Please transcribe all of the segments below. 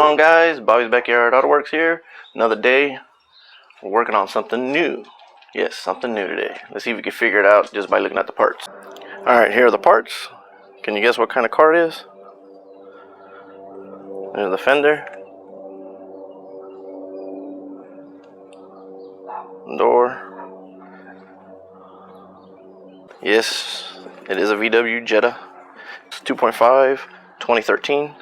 on, guys? Bobby's Backyard Auto Works here. Another day. We're working on something new. Yes, something new today. Let's see if we can figure it out just by looking at the parts. Alright, here are the parts. Can you guess what kind of car it is? There's the fender. Door. Yes, it is a VW Jetta. It's 2.5, 2013.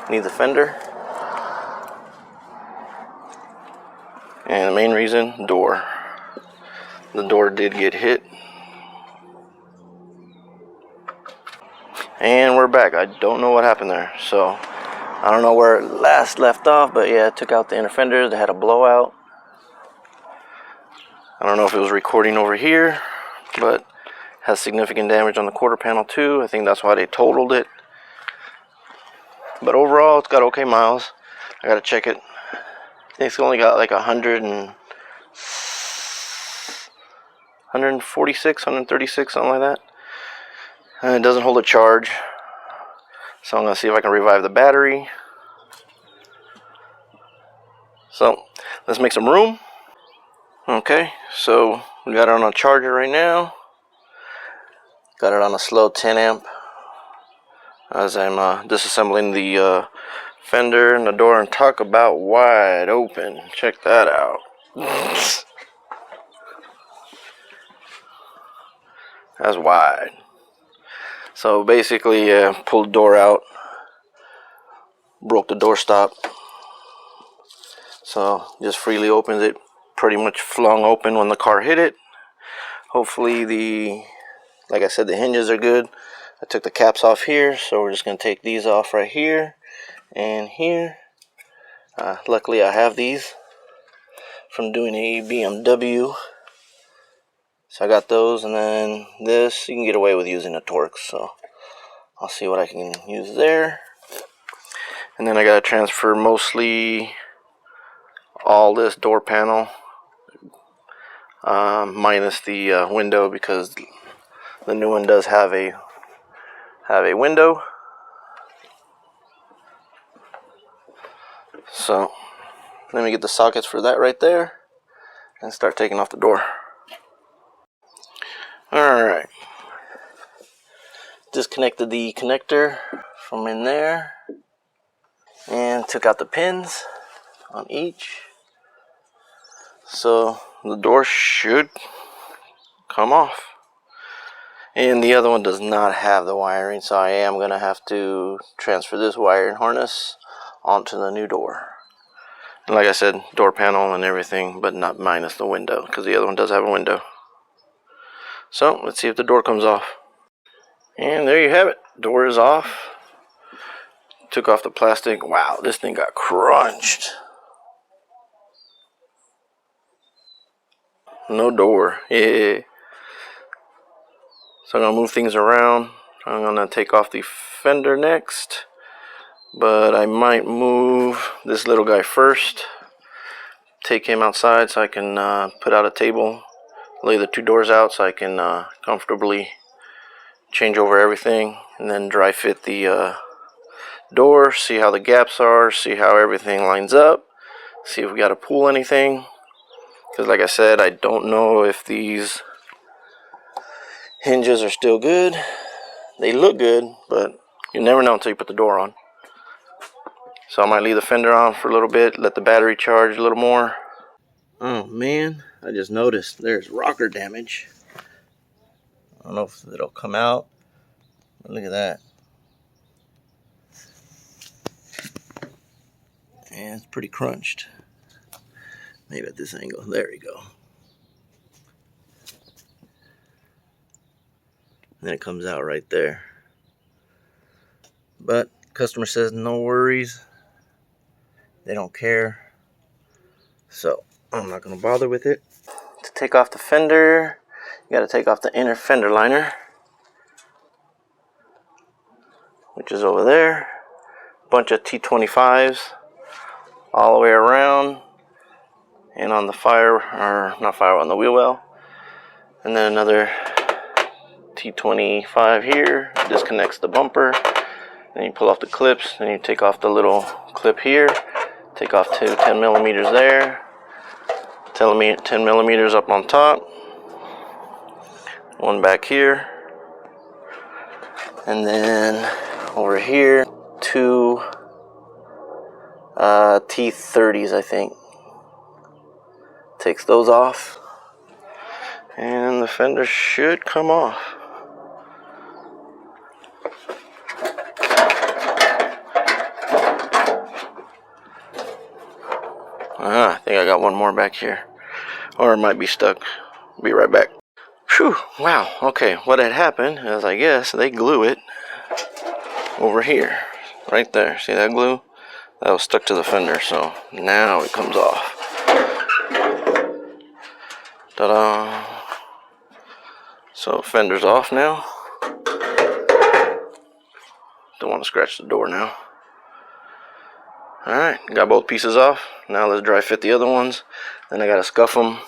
Needs a fender. And the main reason, door. The door did get hit. And we're back. I don't know what happened there. So, I don't know where it last left off, but yeah, it took out the inner fenders. They had a blowout. I don't know if it was recording over here, but has significant damage on the quarter panel too. I think that's why they totaled it. But overall, it's got okay miles. I gotta check it. I think it's only got like 146, 136, something like that. And it doesn't hold a charge. So I'm gonna see if I can revive the battery. So let's make some room. Okay, so we got it on a charger right now. Got it on a slow 10 amp. As I'm disassembling the fender and the door, and talk about wide open. Check that out. That's wide. So basically, pulled the door out, broke the door stop. So just freely opens it. Pretty much flung open when the car hit it. Hopefully like I said, the hinges are good. I took the caps off here, so we're just going to take these off right here and here. Luckily I have these from doing a BMW. So I got those, and then this, you can get away with using a Torx, so I'll see what I can use there. And then I got to transfer mostly all this door panel, minus the window, because the new one does have a window. So let me get the sockets for that right there and start taking off the door. Alright, disconnected the connector from in there and took out the pins on each. So the door should come off. And the other one does not have the wiring, so I am going to have to transfer this wiring harness onto the new door. And like I said, door panel and everything, but not minus the window, because the other one does have a window. So let's see if the door comes off. And there you have it. Door is off. Took off the plastic. Wow, this thing got crunched. No door. Yeah. So I'm going to move things around. I'm going to take off the fender next. But I might move this little guy first. Take him outside so I can put out a table. Lay the two doors out so I can comfortably change over everything. And then dry fit the door. See how the gaps are. See how everything lines up. See if we got to pull anything. Because like I said, I don't know if these hinges are still good. They look good, but you never know until you put the door on. So I might leave the fender on for a little bit, let the battery charge a little more. Oh man, I just noticed there's rocker damage. I don't know if it'll come out, but look at that. And it's pretty crunched. Maybe at this angle. There you go. And then it comes out right there. But customer says no worries. They don't care. So I'm not going to bother with it. To take off the fender, you got to take off the inner fender liner, which is over there. Bunch of T25s all the way around. And on the on the wheel well. And then another T25 here, disconnects the bumper. Then you pull off the clips, then you take off the little clip here, take off 10 millimeters there, 10 millimeters up on top, one back here, and then over here, two T30s, I think. Takes those off, and the fender should come off. I think I got one more back here, or it might be stuck. Be right back. Phew, wow, okay, what had happened is, I guess they glue it over here, right there. See that glue? That was stuck to the fender, so now it comes off. Ta-da! So fender's off now. Don't want to scratch the door now. Alright, got both pieces off. Now let's dry fit the other ones. Then I gotta scuff them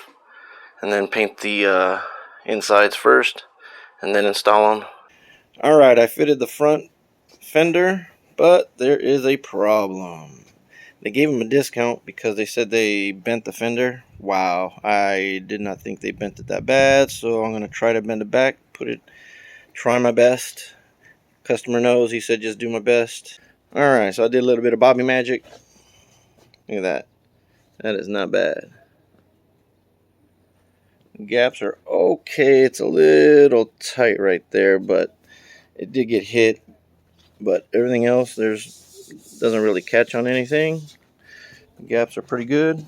and then paint the insides first and then install them. Alright, I fitted the front fender, but there is a problem. They gave them a discount because they said they bent the fender. Wow, I did not think they bent it that bad, so I'm gonna try to bend it back, try my best. Customer knows, he said just do my best. Alright, so I did a little bit of Bobby magic. Look at that. That is not bad. The gaps are okay. It's a little tight right there, but it did get hit. But everything else doesn't really catch on anything. The gaps are pretty good.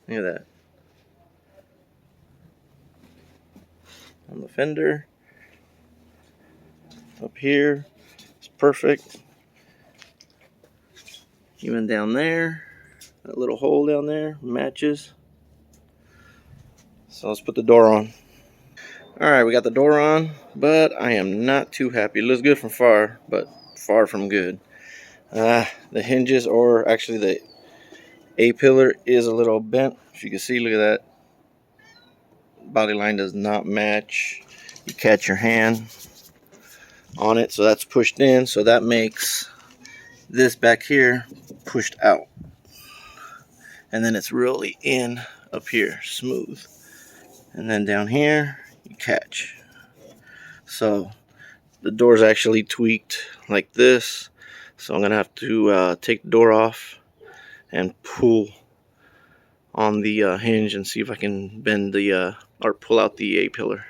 Look at that. On the fender. Up here. It's perfect. Even down there. That little hole down there matches. So let's put the door on. Alright, we got the door on, but I am not too happy. It looks good from far, but far from good. The hinges, or actually the A-pillar, is a little bent. If you can see, look at that. Body line does not match. You catch your hand on it, so that's pushed in, so that makes this back here pushed out. And then it's really in up here, smooth. And then down here, you catch. So the door's actually tweaked like this. So I'm gonna have to take the door off and pull on the hinge and see if I can bend the or pull out the A-pillar.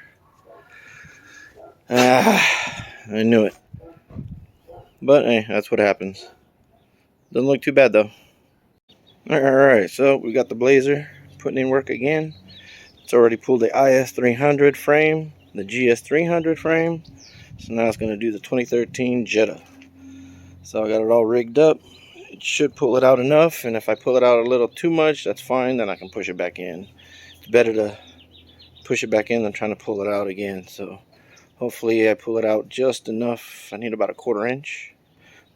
I knew it. But hey, that's what happens. Doesn't look too bad though. Alright, so we got the Blazer putting in work again. It's already pulled the IS300 frame, the GS300 frame. So now it's going to do the 2013 Jetta. So I got it all rigged up. It should pull it out enough, and if I pull it out a little too much, that's fine, then I can push it back in. It's better to push it back in than trying to pull it out again. So hopefully I pull it out just enough. I need about a 1/4 inch.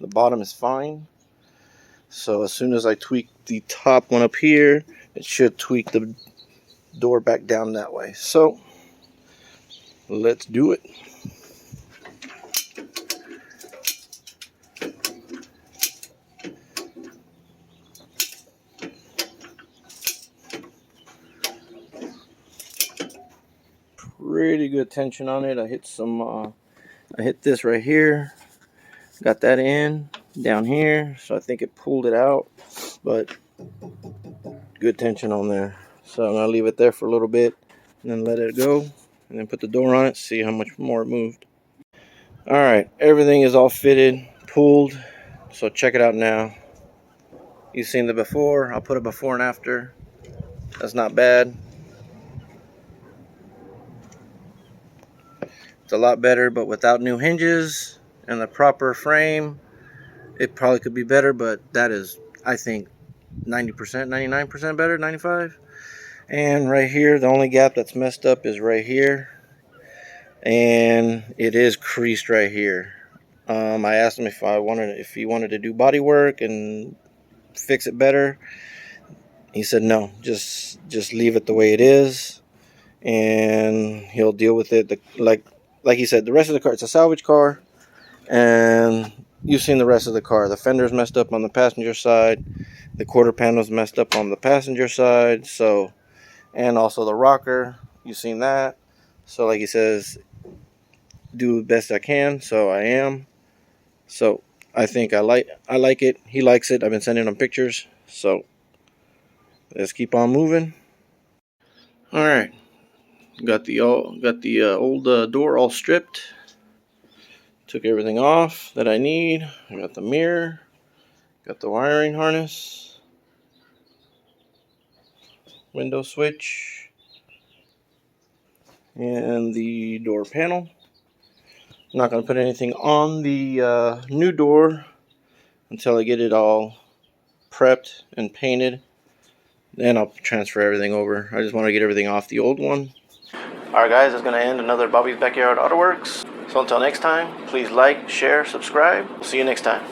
The bottom is fine. So as soon as I tweak the top one up here, it should tweak the door back down that way. So let's do it. Pretty good tension on it. I hit this right here, got that in down here, so I think it pulled it out, but good tension on there. So I'm gonna leave it there for a little bit and then let it go, and then put the door on it, see how much more it moved. Alright, everything is all fitted, pulled, so check it out now. You've seen the before. I'll put a before and after. That's not bad. It's a lot better, but without new hinges and the proper frame, it probably could be better, but that is, I think, 90%, 99% better, 95%. And right here, the only gap that's messed up is right here. And it is creased right here. I asked him if he wanted to do body work and fix it better. He said no, just leave it the way it is, and he'll deal with it. Like like he said, the rest of the car, it's a salvage car, and you've seen the rest of the car. The fender's messed up on the passenger side, the quarter panel's messed up on the passenger side, so, and also the rocker, you've seen that. So like he says, do the best I can, so I am. So I think I like it. He likes it. I've been sending him pictures, so let's keep on moving. All right, got the old door all stripped. Took everything off that I need. I got the mirror, got the wiring harness, window switch, and the door panel. I'm not going to put anything on the new door until I get it all prepped and painted. Then I'll transfer everything over. I just want to get everything off the old one. Alright guys, that's going to end another Bobby's Backyard Auto Works. So until next time, please like, share, subscribe. See you next time.